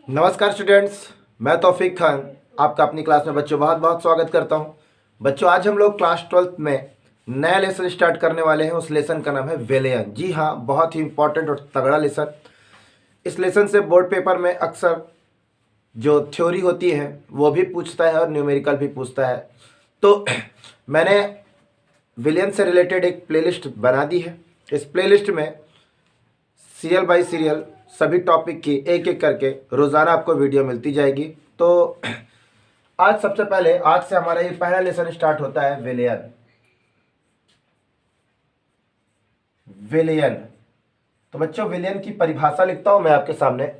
नमस्कार स्टूडेंट्स, मैं तौफीक खान आपका अपनी क्लास में बच्चों बहुत बहुत स्वागत करता हूं। बच्चों, आज हम लोग क्लास 12th में नया लेसन स्टार्ट करने वाले हैं। उस लेसन का नाम है विलयन। जी हाँ, बहुत ही इंपॉर्टेंट और तगड़ा लेसन। इस लेसन से बोर्ड पेपर में अक्सर जो थ्योरी होती है वो भी पूछता है और न्यूमेरिकल भी पूछता है। तो मैंने विलयन से रिलेटेड एक प्लेलिस्ट बना दी है। इस प्लेलिस्ट में सीरियल बाय सीरियल सभी टॉपिक की एक एक करके रोज़ाना आपको वीडियो मिलती जाएगी। तो आज सबसे पहले, आज से हमारा ये पहला लेसन स्टार्ट होता है विलयन। विलयन तो बच्चों, विलयन की परिभाषा लिखता हूं मैं आपके सामने।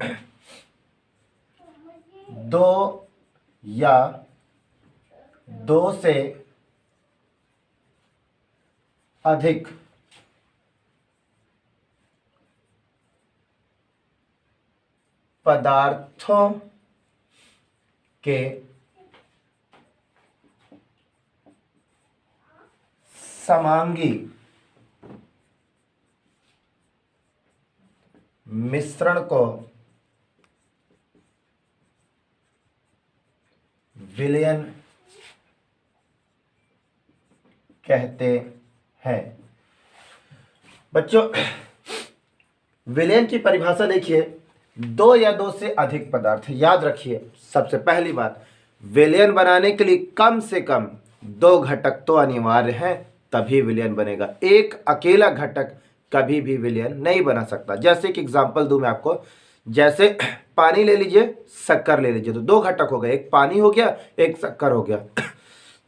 दो या दो से अधिक पदार्थों के समांगी मिश्रण को विलयन कहते हैं। बच्चों, विलयन की परिभाषा देखिए, दो या दो से अधिक पदार्थ। याद रखिए, सबसे पहली बात, विलयन बनाने के लिए कम से कम दो घटक तो अनिवार्य हैं, तभी विलयन बनेगा। एक अकेला घटक कभी भी विलयन नहीं बना सकता। जैसे कि एग्जांपल दूं मैं आपको, जैसे पानी ले लीजिए, शक्कर ले लीजिए, तो दो घटक हो गए, एक पानी हो गया, एक शक्कर हो गया।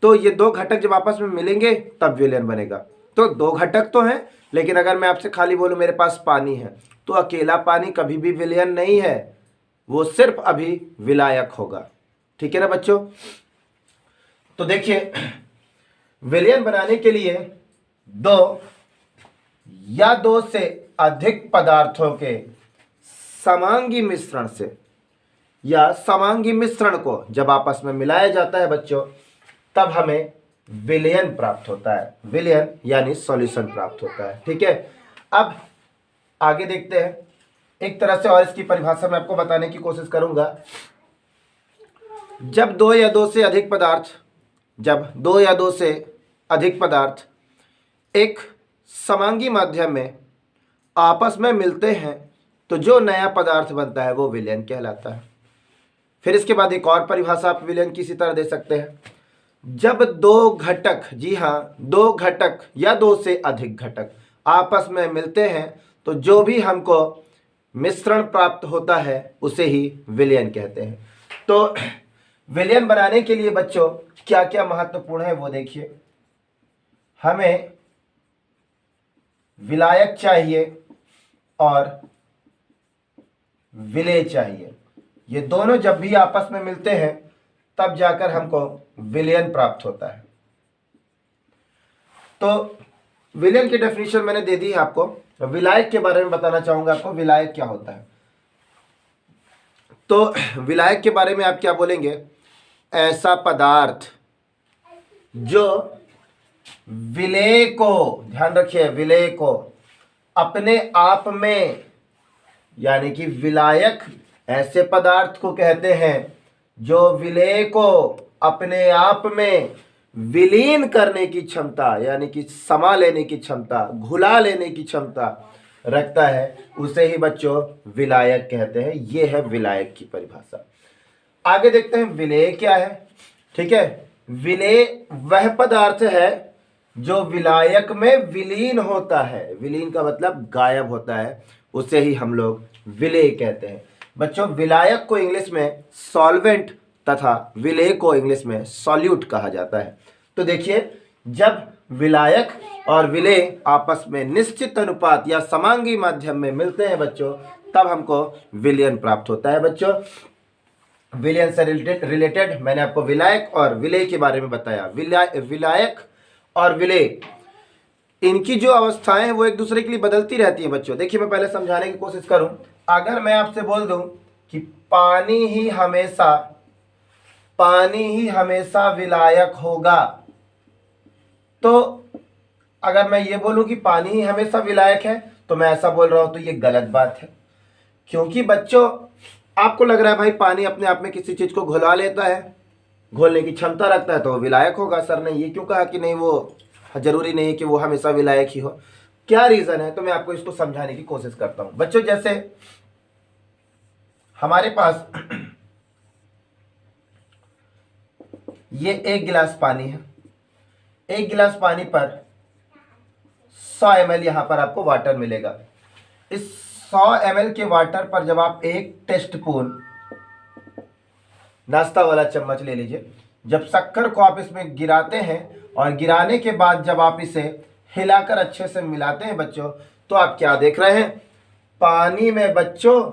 तो ये दो घटक जब आपस में मिलेंगे तब विलयन बनेगा। तो दो घटक तो हैं, लेकिन अगर मैं आपसे खाली बोलूं मेरे पास पानी है, तो अकेला पानी कभी भी विलयन नहीं है, वो सिर्फ अभी विलायक होगा। ठीक है ना बच्चों? तो देखिए, विलयन बनाने के लिए दो या दो से अधिक पदार्थों के समांगी मिश्रण से, या समांगी मिश्रण को जब आपस में मिलाया जाता है बच्चों, तब हमें विलयन प्राप्त होता है। विलयन यानी सॉल्यूशन प्राप्त होता है। ठीक है, अब आगे देखते हैं। एक तरह से और इसकी परिभाषा मैं आपको बताने की कोशिश करूंगा। जब दो या दो से अधिक पदार्थ एक समांगी माध्यम में आपस में मिलते हैं, तो जो नया पदार्थ बनता है वो विलयन कहलाता है। फिर इसके बाद एक और परिभाषा आप विलयन की इसी तरह दे सकते हैं। जब दो घटक, जी हाँ, दो घटक या दो से अधिक घटक आपस में मिलते हैं, तो जो भी हमको मिश्रण प्राप्त होता है उसे ही विलयन कहते हैं। तो विलयन बनाने के लिए बच्चों क्या क्या महत्वपूर्ण है वो देखिए। हमें विलायक चाहिए और विलेय चाहिए। ये दोनों जब भी आपस में मिलते हैं तब जाकर हमको विलयन प्राप्त होता है। तो विलयन की डेफिनेशन मैंने दे दी है आपको। विलायक के बारे में बताना चाहूंगा आपको, विलायक क्या होता है। तो विलायक के बारे में आप क्या बोलेंगे? ऐसा पदार्थ जो विलेय को, ध्यान रखिए, विलेय को अपने आप में, यानी कि विलायक ऐसे पदार्थ को कहते हैं जो विलेय को अपने आप में विलीन करने की क्षमता, यानी कि समा लेने की क्षमता, घुला लेने की क्षमता रखता है, उसे ही बच्चों विलायक कहते हैं। यह है विलायक की परिभाषा। आगे देखते हैं विलेय क्या है। ठीक है, विलेय वह पदार्थ है जो विलायक में विलीन होता है। विलीन का मतलब गायब होता है, उसे ही हम लोग विलेय कहते हैं। बच्चों, विलायक को इंग्लिश में सॉल्वेंट तथा विलेय को इंग्लिश में सॉल्यूट कहा जाता है। तो देखिए, जब विलायक और विलेय आपस में निश्चित अनुपात या समांगी माध्यम में मिलते हैं बच्चों, तब हमको विलयन प्राप्त होता है। बच्चों, विलयन से रिलेटेड मैंने आपको विलायक और विलेय के बारे में बताया। विलायक और विलेय, इनकी जो अवस्थाएं हैं वो एक दूसरे के लिए बदलती रहती हैं बच्चों। देखिए, मैं पहले समझाने की कोशिश करूं। अगर मैं आपसे बोल दूं कि पानी ही हमेशा विलायक होगा, तो अगर मैं ये बोलूं कि पानी ही हमेशा विलायक है, तो मैं ऐसा बोल रहा हूं तो ये गलत बात है। क्योंकि बच्चों, आपको लग रहा है भाई पानी अपने आप में किसी चीज को घुला लेता है, घोलने की क्षमता रखता है, तो वो विलायक होगा। सर ने ये क्यों कहा कि नहीं, वो जरूरी नहीं कि वो हमेशा विलायक ही हो। क्या रीजन है, तो मैं आपको इसको समझाने की कोशिश करता हूं। बच्चों जैसे हमारे पास ये 1 गिलास पानी है, 1 गिलास पानी पर 100 ml यहां पर आपको वाटर मिलेगा। इस 100 ml के वाटर पर जब आप एक टेस्ट स्पून नाश्ता वाला चम्मच ले लीजिए, जब शक्कर को आप इसमें गिराते हैं और गिराने के बाद जब आप इसे हिलाकर अच्छे से मिलाते हैं बच्चों, तो आप क्या देख रहे हैं, पानी में बच्चों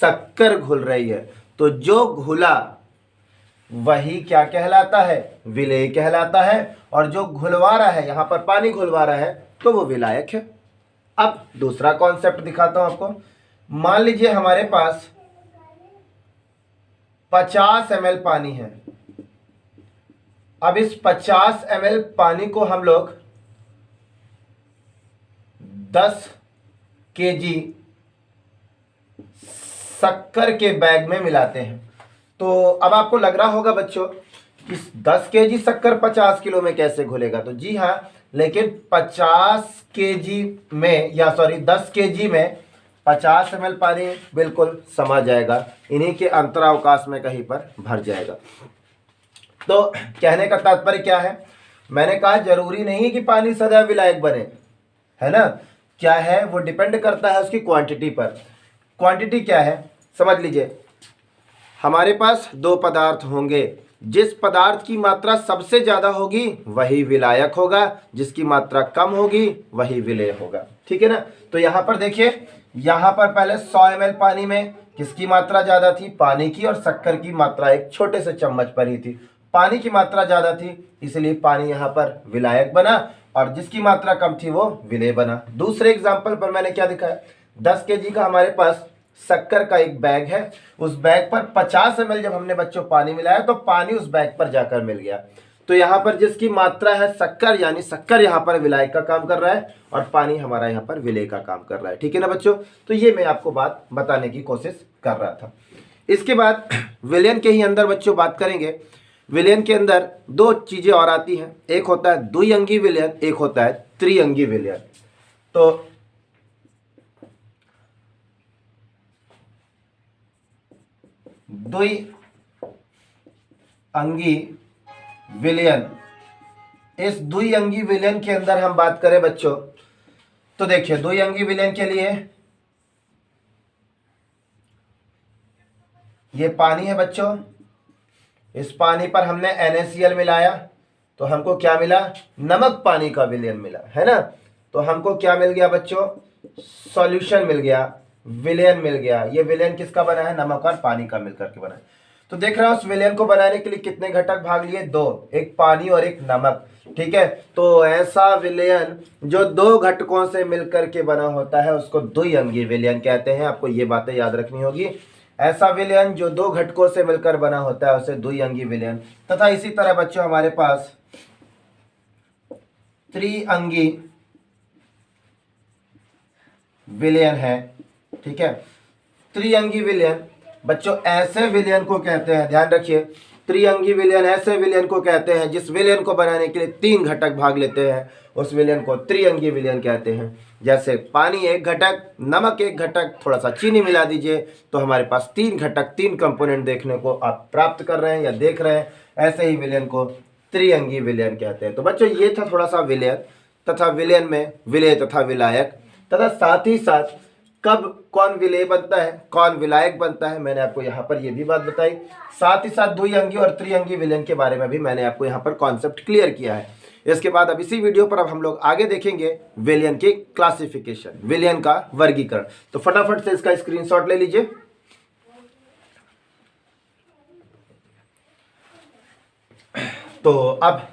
शक्कर घुल रही है। तो जो घुला वही क्या कहलाता है, विलेय कहलाता है। और जो घुलवा रहा है, यहां पर पानी घुलवा रहा है, तो वो विलायक है। अब दूसरा कॉन्सेप्ट दिखाता हूं आपको। मान लीजिए हमारे पास 50 ml पानी है। अब इस 50 ml पानी को हम लोग 10 kg शक्कर के बैग में मिलाते हैं। तो अब आपको लग रहा होगा बच्चों कि 10 kg शक्कर 50 किलो में कैसे घुलेगा, तो जी हाँ, लेकिन 50 kg में, या सॉरी 10 kg में 50 ml पानी बिल्कुल समा जाएगा, इन्हीं के अंतरावकाश में कहीं पर भर जाएगा। तो कहने का तात्पर्य क्या है, मैंने कहा जरूरी नहीं कि पानी सदा विलायक बने, है ना। क्या है, वो डिपेंड करता है उसकी क्वांटिटी पर। क्वांटिटी क्या है, समझ लीजिए हमारे पास 2 पदार्थ होंगे, जिस पदार्थ की मात्रा सबसे ज्यादा होगी वही विलायक होगा, जिसकी मात्रा कम होगी वही विलेय होगा, ठीक है ना। तो यहां पर देखिए, यहां पर पहले 100 ml पानी में किसकी मात्रा ज्यादा थी, पानी की, और शक्कर की मात्रा एक छोटे से चम्मच पर ही थी। पानी की मात्रा ज्यादा थी इसलिए पानी यहां पर विलायक बना, और जिसकी मात्रा कम थी वो विलेय बना। दूसरे एग्जाम्पल पर मैंने क्या दिखाया, 10 kg का हमारे पास शक्कर का एक बैग है, उस बैग पर 50 ml जब हमने बच्चों पानी मिलाया तो पानी उस बैग पर जाकर मिल गया। तो यहाँ पर जिसकी मात्रा है शक्कर, यानी शक्कर यहाँ पर विलायक का काम कर रहा है और पानी हमारा यहाँ पर विलेय का काम कर रहा है, ठीक है ना बच्चों। तो ये मैं आपको बात बताने की कोशिश कर रहा था। इसके बाद विलयन के ही अंदर बच्चों बात करेंगे। विलयन के अंदर 2 चीजें और आती हैं, एक होता है द्विअंगी विलयन, एक होता है त्रिअंगी विलयन। तो द्विअंगी विलयन, इस द्विअंगी विलयन के अंदर हम बात करें बच्चों, तो देखिए द्विअंगी विलयन के लिए ये पानी है बच्चों, इस पानी पर हमने NaCl मिलाया तो हमको क्या मिला, नमक पानी का विलयन मिला, है ना। तो हमको क्या मिल गया बच्चों, सॉल्यूशन मिल गया, विलयन मिल गया। ये विलयन किसका बना है, नमक और पानी का मिलकर के बना है। तो देख रहा हूं उस विलयन को बनाने के लिए कितने घटक भाग लिए, 2, एक पानी और एक नमक, ठीक है। तो ऐसा विलयन जो 2 घटकों से मिलकर के बना होता है उसको द्विअंगी विलयन कहते हैं। आपको ये बातें याद रखनी होगी। ऐसा विलयन जो 2 घटकों से मिलकर बना होता है उसे द्विअंगी विलयन। तथा इसी तरह बच्चों हमारे पास त्रिअंगी विलयन है, ठीक है। त्रिअंगी विलयन बच्चों ऐसे विलयन को कहते हैं, ध्यान रखिए, त्रिअंगी विलयन ऐसे विलयन को कहते हैं जिस विलयन को बनाने के लिए 3 घटक भाग लेते हैं, उस विलयन को त्रिअंगी विलयन कहते हैं। जैसे पानी एक घटक, नमक एक घटक, थोड़ा सा चीनी मिला दीजिए, तो हमारे पास 3 घटक, 3 कंपोनेंट देखने को आप प्राप्त कर रहे हैं या देख रहे हैं। ऐसे ही विलयन को त्रिअंगी विलयन कहते हैं। तो बच्चों ये था थोड़ा सा विलयन, तथा विलयन में विलेय तथा विलायक, तथा साथ ही साथ कब कौन विलेय बनता है, कौन विलायक बनता है, मैंने आपको यहाँ पर ये भी बात बताई। साथ ही साथ द्विअंगी और त्रिअंगी विलयन के बारे में भी मैंने आपको यहाँ पर कॉन्सेप्ट क्लियर किया है। इसके बाद अब इसी वीडियो पर अब हम लोग आगे देखेंगे विलयन की क्लासिफिकेशन, विलयन का वर्गीकरण। तो फटाफट से इसका स्क्रीनशॉट ले लीजिए। तो अब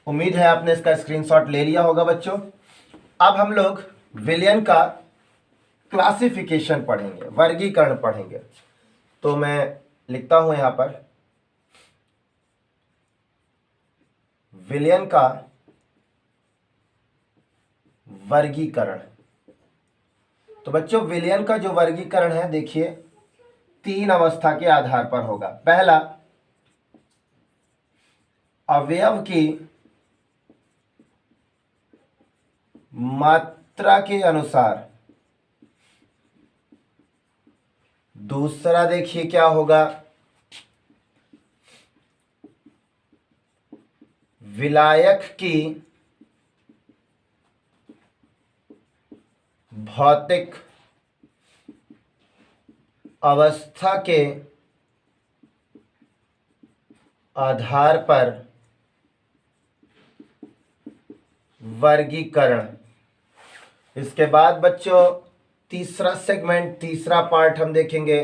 उम्मीद है आपने इसका स्क्रीनशॉट ले लिया होगा बच्चों। अब हम लोग विलयन का क्लासिफिकेशन पढ़ेंगे, वर्गीकरण पढ़ेंगे। तो मैं लिखता हूं यहां पर विलयन का वर्गीकरण। तो बच्चों विलयन का जो वर्गीकरण है देखिए तीन अवस्था के आधार पर होगा। पहला, अवयव की मात्रा के अनुसार। दूसरा देखिए क्या होगा, विलायक की भौतिक अवस्था के आधार पर वर्गीकरण। इसके बाद बच्चों तीसरा सेगमेंट, तीसरा पार्ट हम देखेंगे,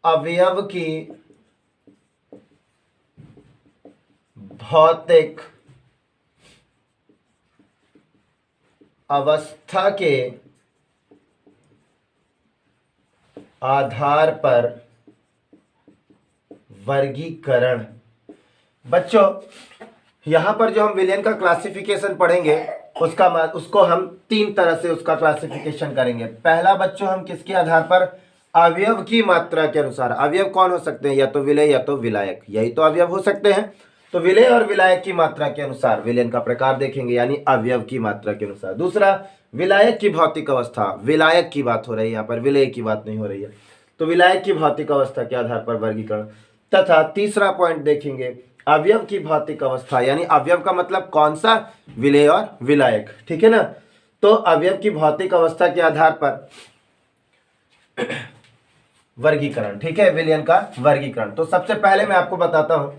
अवयव की भौतिक अवस्था के आधार पर वर्गीकरण। बच्चों यहां पर जो हम विलयन का क्लासिफिकेशन पढ़ेंगे उसको हम तीन तरह से उसका क्लासिफिकेशन करेंगे। पहला बच्चों हम किसके आधार पर, अवयव की मात्रा के अनुसार। अवयव कौन हो सकते हैं, या तो विलय या तो विलायक, यही तो अवयव हो सकते हैं। तो विलय और विलायक की मात्रा के अनुसार विलयन का प्रकार देखेंगे, यानी अवयव की मात्रा के अनुसार। दूसरा, विलायक की भौतिक अवस्था, विलायक की बात हो रही है यहाँ पर, विलय की बात नहीं हो रही है। तो विलायक की भौतिक अवस्था के आधार पर वर्गीकरण। तथा तीसरा पॉइंट देखेंगे, अवयव की भौतिक अवस्था, यानी अवयव का मतलब कौन सा, विलय और विलायक, ठीक है ना। तो अवयव की भौतिक अवस्था के आधार पर वर्गीकरण, ठीक है, विलयन का वर्गीकरण। तो सबसे पहले मैं आपको बताता हूं,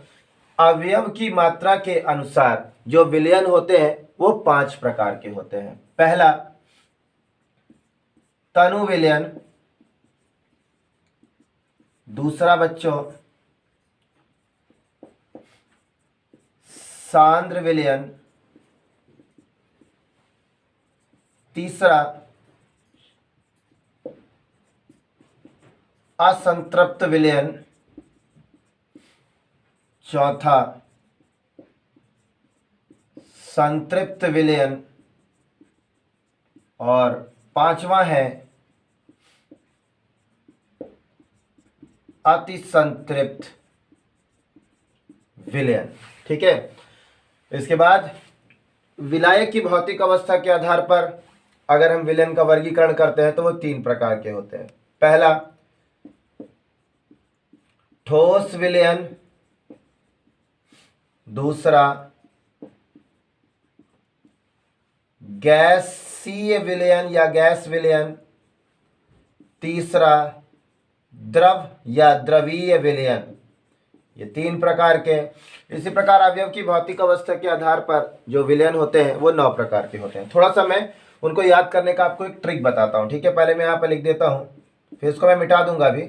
अवयव की मात्रा के अनुसार जो विलयन होते हैं वो 5 प्रकार के होते हैं। पहला, तनु विलयन। दूसरा बच्चों, सांद्र विलयन। तीसरा, असंतृप्त विलयन। चौथा, संतृप्त विलयन। और पांचवा है अतिसंतृप्त विलयन, ठीक है। इसके बाद विलायक की भौतिक अवस्था के आधार पर अगर हम विलयन का वर्गीकरण करते हैं तो वो 3 प्रकार के होते हैं। पहला, ठोस विलयन। दूसरा, गैसीय विलयन या गैस विलयन। तीसरा, द्रव या द्रवीय विलयन। ये 3 प्रकार के। इसी प्रकार अवयव की भौतिक अवस्था के आधार पर जो विलयन होते हैं वो 9 प्रकार के होते हैं। थोड़ा सा मैं उनको याद करने का आपको एक ट्रिक बताता हूँ, ठीक है। पहले मैं यहाँ पर लिख देता हूँ, फिर इसको मैं मिटा दूंगा अभी।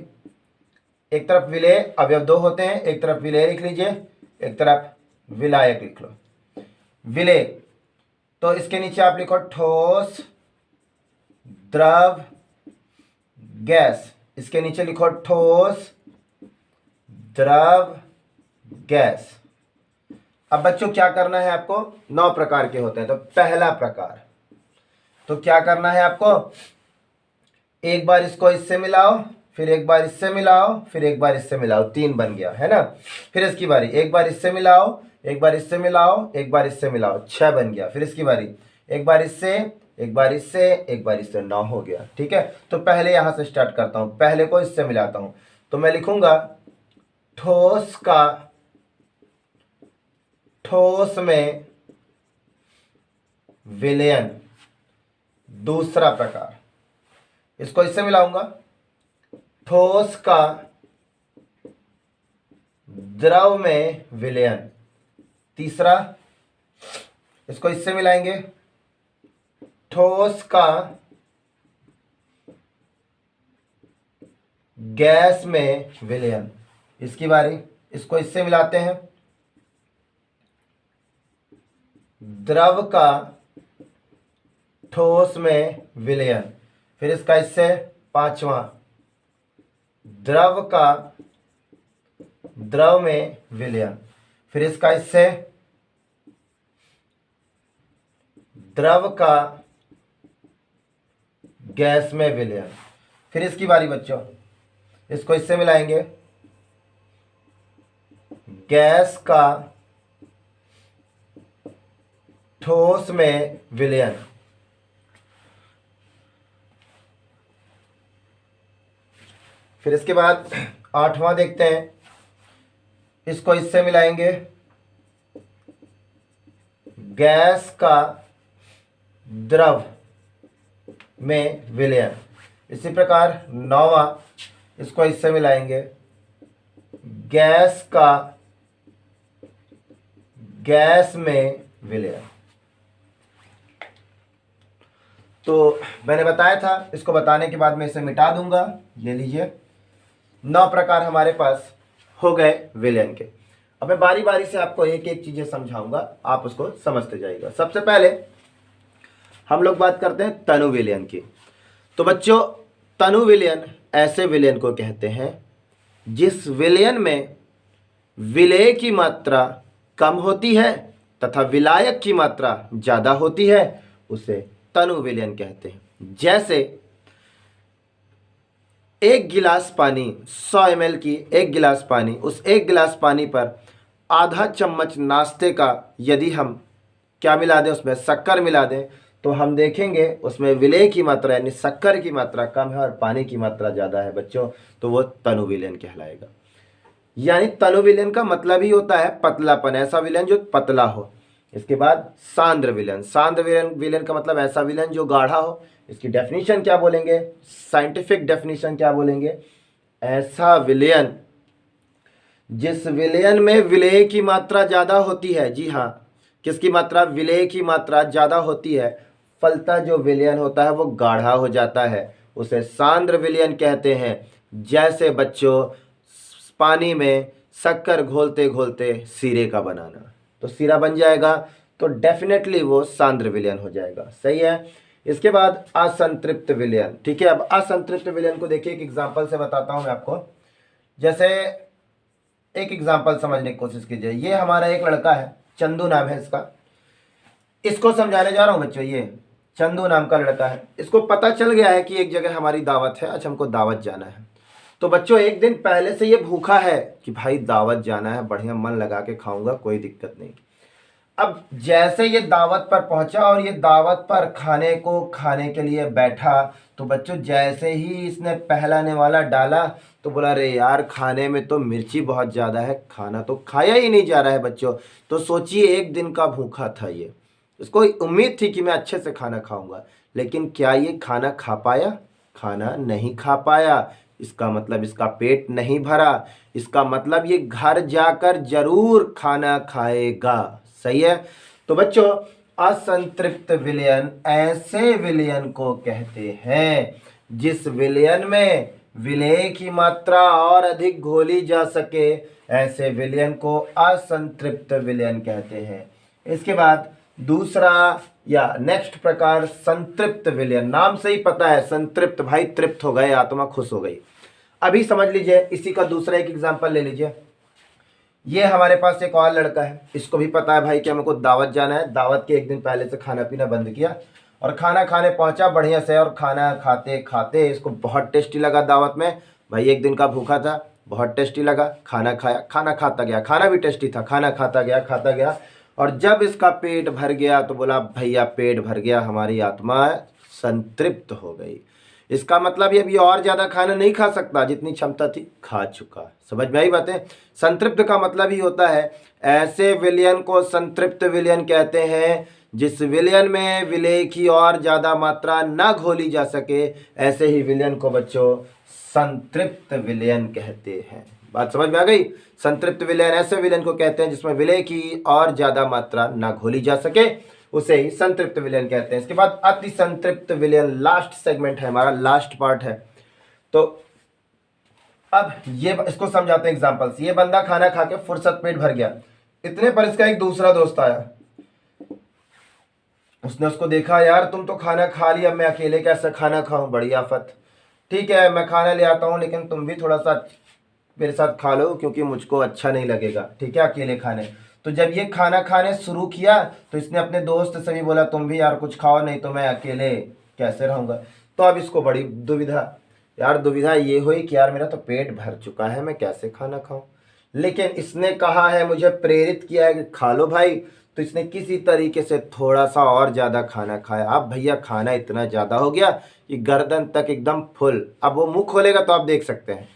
एक तरफ विलेय, अवयव 2 होते हैं, एक तरफ विलेय लिख लीजिए, एक तरफ विलायक लिख लो। विलेय, तो इसके नीचे आप लिखो ठोस, द्रव, गैस। इसके नीचे लिखो ठोस, द्रव, गैस। अब बच्चों क्या करना है आपको, 9 प्रकार के होते हैं। तो पहला प्रकार, तो क्या करना है आपको, एक बार इसको इससे मिलाओ, फिर एक बार इससे मिलाओ, फिर एक बार इससे मिलाओ, 3 बन गया है ना। फिर इसकी बारी, एक बार इससे मिलाओ, एक बार इससे मिलाओ, एक बार इससे मिलाओ, 6 बन गया। फिर इसकी बारी, एक बार इससे, एक बार इससे, एक बार इससे, 9 हो गया, ठीक है। तो पहले यहां से स्टार्ट करता हूं, पहले को इससे मिलाता हूं। तो मैं लिखूंगा ठोस का, ठोस में विलयन, दूसरा प्रकार। इसको इससे मिलाऊंगा, ठोस का द्रव में विलयन, तीसरा। इसको इससे मिलाएंगे, ठोस का गैस में विलयन। इसकी बारी, इसको इससे मिलाते हैं, द्रव का ठोस में विलयन। फिर इसका इससे, पांचवा, द्रव का द्रव में विलयन। फिर इसका इससे, द्रव का गैस में विलयन। फिर इसकी बारी बच्चों, इसको इससे मिलाएंगे, गैस का ठोस में विलयन। फिर इसके बाद 8वां देखते हैं, इसको इससे मिलाएंगे, गैस का द्रव में विलयन। इसी प्रकार 9वां, इसको इससे मिलाएंगे, गैस का गैस में विलयन। तो मैंने बताया था, इसको बताने के बाद मैं इसे मिटा दूंगा। ये लीजिए, 9 प्रकार हमारे पास हो गए विलयन के। अब मैं बारी बारी से आपको एक एक चीजें समझाऊंगा, आप उसको समझते जाइएगा। सबसे पहले हम लोग बात करते हैं तनु विलयन की। तो बच्चों, तनु विलयन ऐसे विलयन को कहते हैं जिस विलयन में विलेय की मात्रा कम होती है तथा विलायक की मात्रा ज्यादा होती है, उसे तनु विलयन कहते हैं। जैसे 1 गिलास पानी, 100 ml की 1 गिलास पानी, उस 1 गिलास पानी पर आधा चम्मच नाश्ते का यदि हम क्या मिला दें, उसमें शक्कर मिला दें, तो हम देखेंगे उसमें विलेय की मात्रा यानी शक्कर की मात्रा कम है और पानी की मात्रा ज़्यादा है बच्चों, तो वो तनु विलयन कहलाएगा। यानी तनु विलयन का मतलब ही होता है पतलापन, ऐसा विलयन जो पतला हो। इसके बाद सांद्र विलयन, सांद्र विलयन का मतलब ऐसा विलयन जो गाढ़ा हो। इसकी डेफिनेशन क्या बोलेंगे, साइंटिफिक डेफिनेशन क्या बोलेंगे, ऐसा विलयन जिस विलयन में विलेय की मात्रा ज़्यादा होती है। जी हाँ, किसकी मात्रा, विलेय की मात्रा ज़्यादा होती है, फलतः जो विलयन होता है वो गाढ़ा हो जाता है, उसे सांद्र विलयन कहते हैं। जैसे बच्चों पानी में शक्कर घोलते घोलते सीरे का बनाना, तो सीरा बन जाएगा, तो डेफिनेटली वो सांद्र विलयन हो जाएगा। सही है। इसके बाद असंतृप्त विलयन। ठीक है, अब असंतृप्त विलयन को देखिए, एक एग्जांपल से बताता हूं मैं आपको। जैसे एक एग्जांपल समझने की कोशिश कीजिए। ये हमारा एक लड़का है, चंदू नाम है इसका, इसको समझाने जा रहा हूं बच्चों। ये चंदू नाम का लड़का है, इसको पता चल गया है कि एक जगह हमारी दावत है, आज हमको दावत जाना है। तो बच्चों एक दिन पहले से ये भूखा है कि भाई दावत जाना है, बढ़िया मन लगा के खाऊंगा, कोई दिक्कत नहीं। अब जैसे ये दावत पर पहुंचा और ये दावत पर खाने के लिए बैठा, तो बच्चों जैसे ही इसने पहला निवाला डाला तो बोला, अरे यार खाने में तो मिर्ची बहुत ज़्यादा है, खाना तो खाया ही नहीं जा रहा है बच्चों। तो सोचिए एक दिन का भूखा था ये, इसको उम्मीद थी कि मैं अच्छे से खाना खाऊंगा, लेकिन क्या ये खाना खा पाया? खाना नहीं खा पाया। इसका मतलब इसका पेट नहीं भरा, इसका मतलब ये घर जाकर जरूर खाना खाएगा। सही है। तो बच्चों असंतृप्त विलयन ऐसे विलयन को कहते हैं जिस विलयन में विलेय की मात्रा और अधिक घोली जा सके, ऐसे विलयन को असंतृप्त विलयन कहते हैं। इसके बाद दूसरा या नेक्स्ट प्रकार संतृप्त विलयन। नाम से ही पता है संतृप्त, भाई तृप्त हो गए, आत्मा खुश हो गई। अभी समझ लीजिए, इसी का दूसरा एक एग्जांपल ले लीजिए। ये हमारे पास एक और लड़का है, इसको भी पता है भाई कि हमको दावत जाना है, दावत के एक दिन पहले से खाना पीना बंद किया और खाना खाने पहुंचा बढ़िया से, और खाना खाते खाते इसको बहुत टेस्टी लगा दावत में। भाई एक दिन का भूखा था, बहुत टेस्टी लगा, खाना खाया, खाना खाता गया, खाना भी टेस्टी था, खाना खाता गया, और जब इसका पेट भर गया तो बोला भैया पेट भर गया, हमारी आत्मा संतृप्त हो गई। इसका मतलब ये अभी और ज़्यादा खाना नहीं खा सकता, जितनी क्षमता थी खा चुका। समझ में आई बातें? संतृप्त का मतलब ही होता है ऐसे विलयन को संतृप्त विलयन कहते हैं जिस विलयन में विलेय की और ज़्यादा मात्रा न घोली जा सके, ऐसे ही विलयन को बच्चों संतृप्त विलयन कहते हैं। बात समझ में आ गई? संतृप्त विलयन ऐसे विलयन को कहते हैं जिसमें विलेय की और ज़्यादा मात्रा न घोली जा सके, उसे ही संतृप्त विलयन कहते हैं। इसके बाद अति संतृप्त विलयन, लास्ट सेगमेंट है हमारा, लास्ट पार्ट है। तो अब ये इसको समझाते हैं एग्जांपल से। ये बंदा खाना खा के फुर्सत पेट भर गया, इतने पर इसका एक दूसरा दोस्त आया, उसने उसको देखा, यार तुम तो खाना खा लिया, मैं अकेले कैसे खाना खाऊं, बड़ी आफत। ठीक है मैं खाना ले आता हूं, लेकिन तुम भी थोड़ा सा मेरे साथ खा लो, क्योंकि मुझको अच्छा नहीं लगेगा, ठीक है, अकेले खाने। तो जब ये खाना खाने शुरू किया तो इसने अपने दोस्त से भी बोला, तुम भी यार कुछ खाओ, नहीं तो मैं अकेले कैसे रहूँगा। तो अब इसको बड़ी दुविधा यार दुविधा ये हुई कि यार मेरा तो पेट भर चुका है, मैं कैसे खाना खाऊं। लेकिन इसने कहा है, मुझे प्रेरित किया है कि खा लो भाई, तो इसने किसी तरीके से थोड़ा सा और ज़्यादा खाना खाया। अब भैया खाना इतना ज़्यादा हो गया कि गर्दन तक एकदम फुल। अब वो मुंह खोलेगा तो आप देख सकते हैं।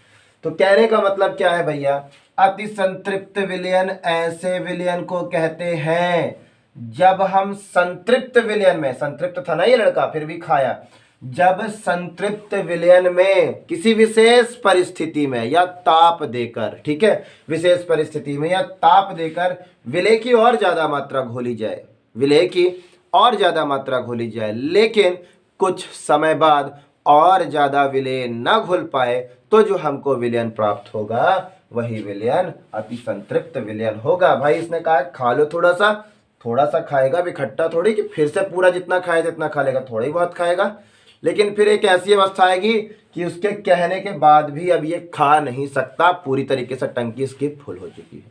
तो कहने का मतलब क्या है भैया, अति संतृप्त विलयन ऐसे विलयन को कहते हैं जब हम संतृप्त विलयन में, संतृप्त था ना ये लड़का फिर भी खाया, जब संतृप्त विलयन में किसी विशेष परिस्थिति में या ताप देकर, ठीक है, विशेष परिस्थिति में या ताप देकर विलेय की और ज्यादा मात्रा घोली जाए, विलेय की और ज्यादा मात्रा घोली जाए, लेकिन कुछ समय बाद और ज्यादा विलेय न घुल पाए, तो जो हमको विलयन प्राप्त होगा वही विलयन अति संतृप्त विलयन होगा। भाई इसने कहा खा लो थोड़ा सा खाएगा भी, खट्टा थोड़ी कि फिर से पूरा जितना खाए जितना खा लेगा, थोड़ा ही बहुत खाएगा। लेकिन फिर एक ऐसी अवस्था आएगी कि उसके कहने के बाद भी अब ये खा नहीं सकता, पूरी तरीके से टंकी इसकी फुल हो चुकी है।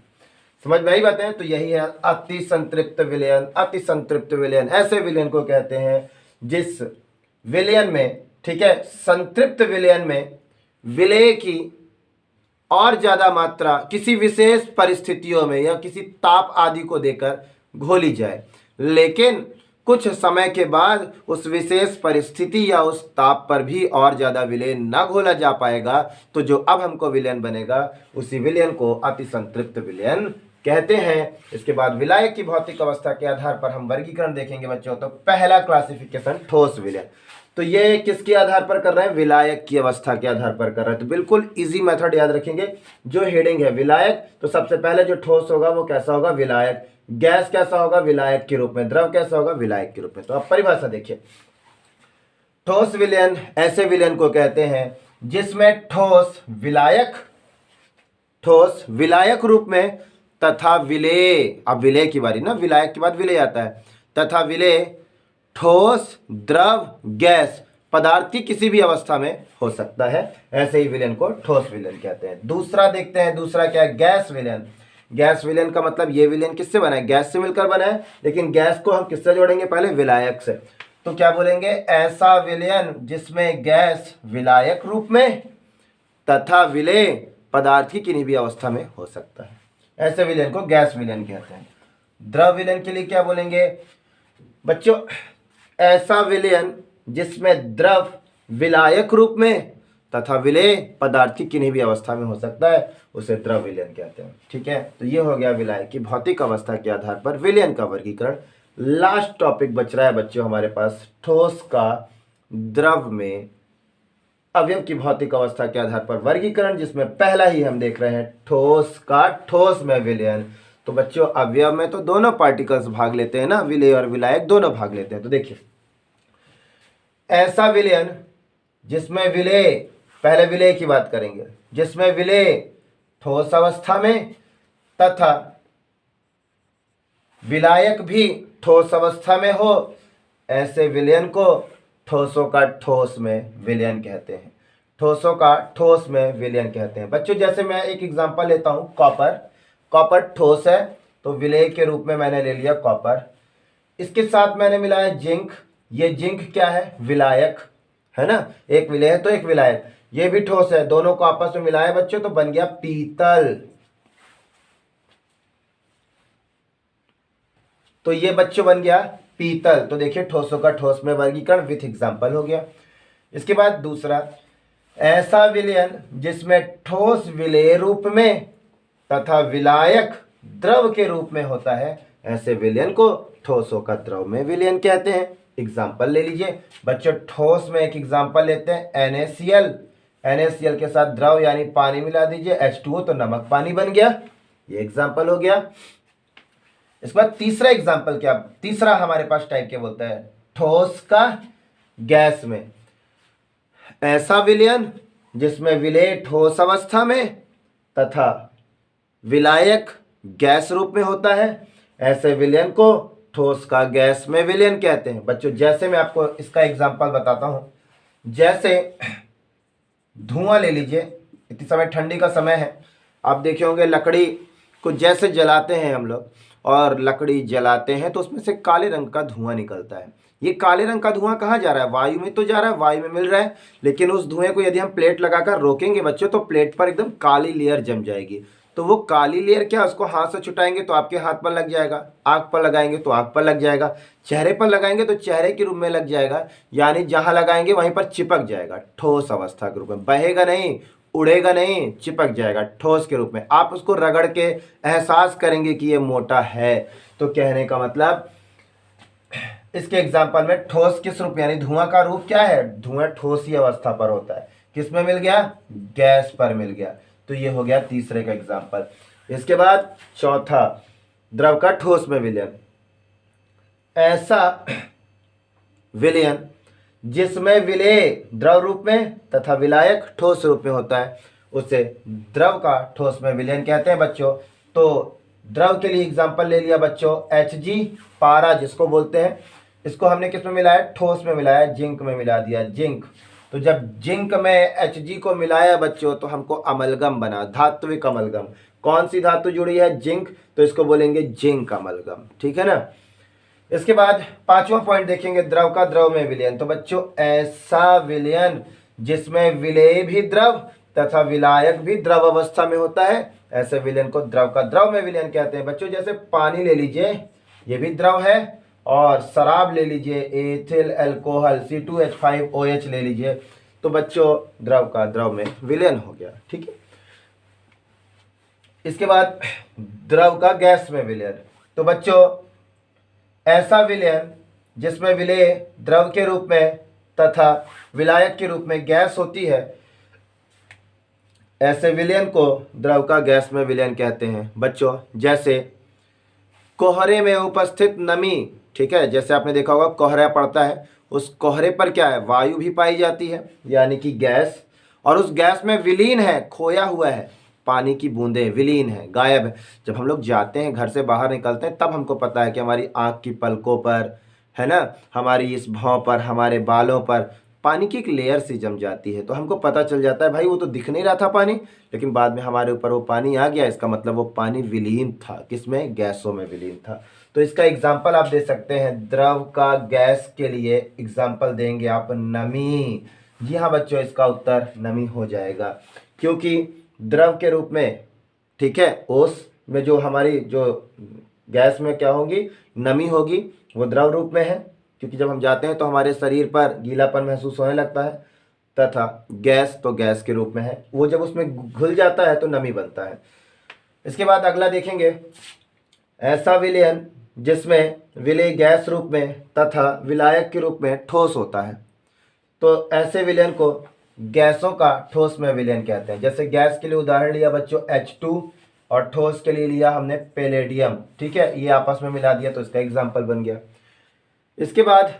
समझ में आई बातें? तो यही है अति संतृप्त विलयन। अति संतृप्त विलयन ऐसे विलयन को कहते हैं जिस विलयन में, ठीक है, संतृप्त विलयन में विलेय की और ज्यादा मात्रा किसी विशेष परिस्थितियों में या किसी ताप आदि को देकर घोली जाए, लेकिन कुछ समय के बाद उस विशेष परिस्थिति या उस ताप पर भी और ज्यादा विलयन न घोला जा पाएगा, तो जो अब हमको विलयन बनेगा उसी विलयन को अति संतृप्त विलयन कहते हैं। इसके बाद विलायक की भौतिक अवस्था के आधार पर हम वर्गीकरण देखेंगे बच्चों। तो पहला क्लासिफिकेशन ठोस विलयन, तो ये किसके आधार पर कर रहे हैं, विलायक की अवस्था के आधार पर कर रहे हैं। तो बिल्कुल इजी मेथड याद रखेंगे, जो हेडिंग है विलायक, तो सबसे पहले जो ठोस होगा वो कैसा होगा, विलायक। गैस कैसा होगा, विलायक के रूप में। द्रव कैसा होगा, विलायक के रूप में। तो अब परिभाषा देखिए, ठोस विलयन ऐसे विलयन को कहते हैं जिसमें ठोस विलायक रूप में तथा विलेय, अब विलेय की बारी ना, विलायक के बाद विलेय आता है, तथा विलेय ठोस, द्रव, गैस पदार्थ की किसी भी अवस्था में हो सकता है। ऐसे ही विलयन को ठोस विलयन कहते हैं। दूसरा देखते हैं, दूसरा क्या है, गैस विलयन। गैस विलयन का मतलब ये विलयन किससे बना है, गैस से मिलकर बना है, लेकिन गैस को हम किससे जोड़ेंगे, पहले विलायक से। तो क्या बोलेंगे, ऐसा विलयन जिसमें गैस विलायक रूप में तथा विलेय पदार्थ की किन्हीं भी अवस्था में हो सकता है, ऐसे विलयन को गैस विलयन कहते हैं। द्रव विलयन के लिए क्या बोलेंगे बच्चों, ऐसा विलयन जिसमें द्रव विलायक रूप में तथा विलेय पदार्थ की किन्हीं भी अवस्था में हो सकता है, उसे द्रव विलयन कहते हैं। ठीक है, तो ये हो गया विलायक की भौतिक अवस्था के आधार पर विलयन का वर्गीकरण। लास्ट टॉपिक बच रहा है बच्चों हमारे पास, ठोस का द्रव में अवयव की भौतिक अवस्था के आधार पर वर्गीकरण, जिसमें पहला ही हम देख रहे हैं ठोस का ठोस में विलयन। तो बच्चों अवयव में तो दोनों पार्टिकल्स भाग लेते हैं ना, विलेय और विलायक दोनों भाग लेते हैं। तो देखिए, ऐसा विलयन जिसमें विलेय, पहले विलेय की बात करेंगे, जिसमें विलेय ठोस अवस्था में तथा विलायक भी ठोस अवस्था में हो, ऐसे विलयन को ठोसों का ठोस में विलयन कहते हैं। ठोसों का ठोस में विलयन कहते हैं। बच्चों जैसे मैं एक एग्जांपल लेता हूं, कॉपर ठोस है तो विलेय के रूप में मैंने ले लिया कॉपर। इसके साथ मैंने मिलाया जिंक, ये जिंक क्या है, विलायक है ना, एक विलेय है तो एक विलायक, ये भी ठोस है, दोनों को आपस में मिलाया बच्चों तो बन गया पीतल। तो ये बच्चों बन गया पीतल। तो देखिए ठोसों का ठोस में वर्गीकरण विथ एग्जांपल हो गया। इसके बाद दूसरा, ऐसा विलयन जिसमें ठोस विलेय रूप में तथा विलायक द्रव के रूप में होता है, ऐसे विलयन को ठोसों का द्रव में विलयन कहते हैं। एग्जांपल ले लीजिए बच्चों, ठोस में एक एग्जांपल लेते हैं NaCl, NaCl के साथ द्रव यानी पानी मिला दीजिए H2O, तो नमक पानी बन गया, ये एग्जांपल हो गया। इसके बाद तीसरा एग्जांपल क्या, तीसरा हमारे पास टाइप क्या बोलता है, ठोस का गैस में। ऐसा विलयन जिसमें विलेय ठोस अवस्था में तथा विलायक गैस रूप में होता है, ऐसे विलयन को ठोस का गैस में विलयन कहते हैं। बच्चों जैसे मैं आपको इसका एग्जांपल बताता हूं, जैसे धुआं ले लीजिए, इतनी समय ठंडी का समय है, आप देखे होंगे लकड़ी को जैसे जलाते हैं हम लोग, और लकड़ी जलाते हैं तो उसमें से काले रंग का धुआं निकलता है। ये काले रंग का धुआं कहाँ जा रहा है? वायु में तो जा रहा है, वायु में मिल रहा है, लेकिन उस धुएं को यदि हम प्लेट लगाकर रोकेंगे बच्चों तो प्लेट पर एकदम काली लेयर जम जाएगी। तो वो काली लेयर क्या, उसको हाथ से छुटाएंगे तो आपके हाथ पर लग जाएगा, आँख पर लगाएंगे तो आँख पर लग जाएगा, चेहरे पर लगाएंगे तो चेहरे के रूप में लग जाएगा, यानी जहाँ लगाएंगे वहीं पर चिपक जाएगा, ठोस अवस्था के रूप में, बहेगा नहीं, उड़ेगा नहीं, चिपक जाएगा ठोस के रूप में। आप उसको रगड़ के एहसास करेंगे कि ये मोटा है। तो कहने का मतलब इसके एग्जाम्पल में ठोस किस रूप, यानी धुआं का रूप क्या है? धुआं ठोस ही अवस्था पर होता है। किस में मिल गया? गैस पर मिल गया। तो ये हो गया तीसरे का एग्जाम्पल। इसके बाद चौथा, द्रव का ठोस में विलयन। ऐसा विलयन जिसमें विलेय द्रव रूप में तथा विलायक ठोस रूप में होता है उसे द्रव का ठोस में विलयन कहते हैं बच्चों। तो द्रव के लिए एग्जाम्पल ले लिया बच्चों, Hg पारा जिसको बोलते हैं, इसको हमने किस में मिलाया? ठोस में मिलाया, जिंक में मिला दिया, जिंक। तो जब जिंक में Hg को मिलाया बच्चों तो हमको अमलगम बना, धात्विक अमलगम। कौन सी धातु जुड़ी है? जिंक, तो इसको बोलेंगे जिंक अमलगम, ठीक है ना। इसके बाद पांचवा पॉइंट देखेंगे, द्रव का द्रव में विलयन। तो बच्चों ऐसा विलयन जिसमें विलेय भी द्रव तथा विलायक भी द्रव अवस्था में होता है, ऐसे विलयन को द्रव का द्रव में विलयन कहते हैं बच्चों। जैसे पानी ले लीजिए, ये भी द्रव है, और शराब ले लीजिए, एथिल अल्कोहल C2H5OH ले लीजिए, तो बच्चों द्रव का द्रव में विलयन हो गया, ठीक है। इसके बाद द्रव का गैस में विलयन। तो बच्चों ऐसा विलयन जिसमें विलेय द्रव के रूप में तथा विलायक के रूप में गैस होती है, ऐसे विलयन को द्रव का गैस में विलयन कहते हैं बच्चों। जैसे कोहरे में उपस्थित नमी, ठीक है, जैसे आपने देखा होगा कोहरा पड़ता है, उस कोहरे पर क्या है? वायु भी पाई जाती है, यानी कि गैस, और उस गैस में विलीन है, खोया हुआ है, पानी की बूंदें विलीन है, गायब है। जब हम लोग जाते हैं घर से बाहर निकलते हैं तब हमको पता है कि हमारी आँख की पलकों पर, है ना, हमारी इस भौं पर, हमारे बालों पर पानी की एक लेयर सी जम जाती है, तो हमको पता चल जाता है भाई वो तो दिख नहीं रहा था पानी, लेकिन बाद में हमारे ऊपर वो पानी आ गया, इसका मतलब वो पानी विलीन था, किसमें? गैसों में विलीन था। तो इसका एग्जाम्पल आप दे सकते हैं, द्रव का गैस के लिए एग्जाम्पल देंगे आप नमी। जी हाँ बच्चों, इसका उत्तर नमी हो जाएगा, क्योंकि द्रव के रूप में, ठीक है, ओस में जो हमारी जो गैस में क्या होगी? नमी होगी, वो द्रव रूप में है, क्योंकि जब हम जाते हैं तो हमारे शरीर पर गीलापन महसूस होने लगता है, तथा गैस तो गैस के रूप में है, वो जब उसमें घुल जाता है तो नमी बनता है। इसके बाद अगला देखेंगे, ऐसा विलयन जिसमें विलेय गैस रूप में तथा विलायक के रूप में ठोस होता है, तो ऐसे विलयन को गैसों का ठोस में विलयन कहते हैं। जैसे गैस के लिए उदाहरण लिया बच्चों H2, और ठोस के लिए लिया हमने पैलेडियम, ठीक है, ये आपस में मिला दिया तो इसका एग्जाम्पल बन गया। इसके बाद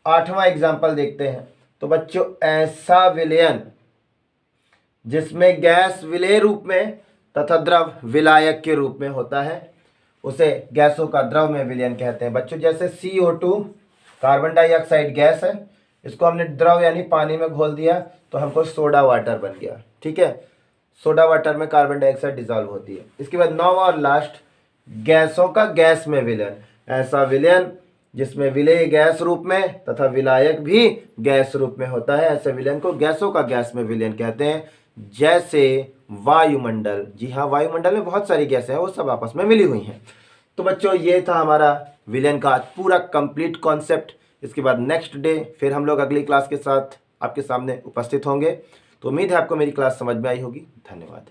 आठवां एग्जाम्पल देखते हैं। तो बच्चों ऐसा विलयन जिसमें गैस विलेय रूप में तथा द्रव विलायक के रूप में होता है, उसे गैसों का द्रव में विलयन कहते हैं बच्चों। जैसे CO2 कार्बन डाइऑक्साइड गैस है, इसको हमने द्रव यानी पानी में घोल दिया तो हमको सोडा वाटर बन गया, ठीक है, सोडा वाटर में कार्बन डाइऑक्साइड डिजॉल्व होती है। इसके बाद नौवां और लास्ट, गैसों का गैस में विलयन। ऐसा विलयन जिसमें विलेय गैस रूप में तथा विलायक भी गैस रूप में होता है, ऐसे विलयन को गैसों का गैस में विलयन कहते हैं। जैसे वायुमंडल, जी हाँ, वायुमंडल में बहुत सारी गैसें हैं, वो सब आपस में मिली हुई हैं। तो बच्चों ये था हमारा विलयन का पूरा कंप्लीट कॉन्सेप्ट। इसके बाद नेक्स्ट डे फिर हम लोग अगली क्लास के साथ आपके सामने उपस्थित होंगे। तो उम्मीद है आपको मेरी क्लास समझ में आई होगी। धन्यवाद।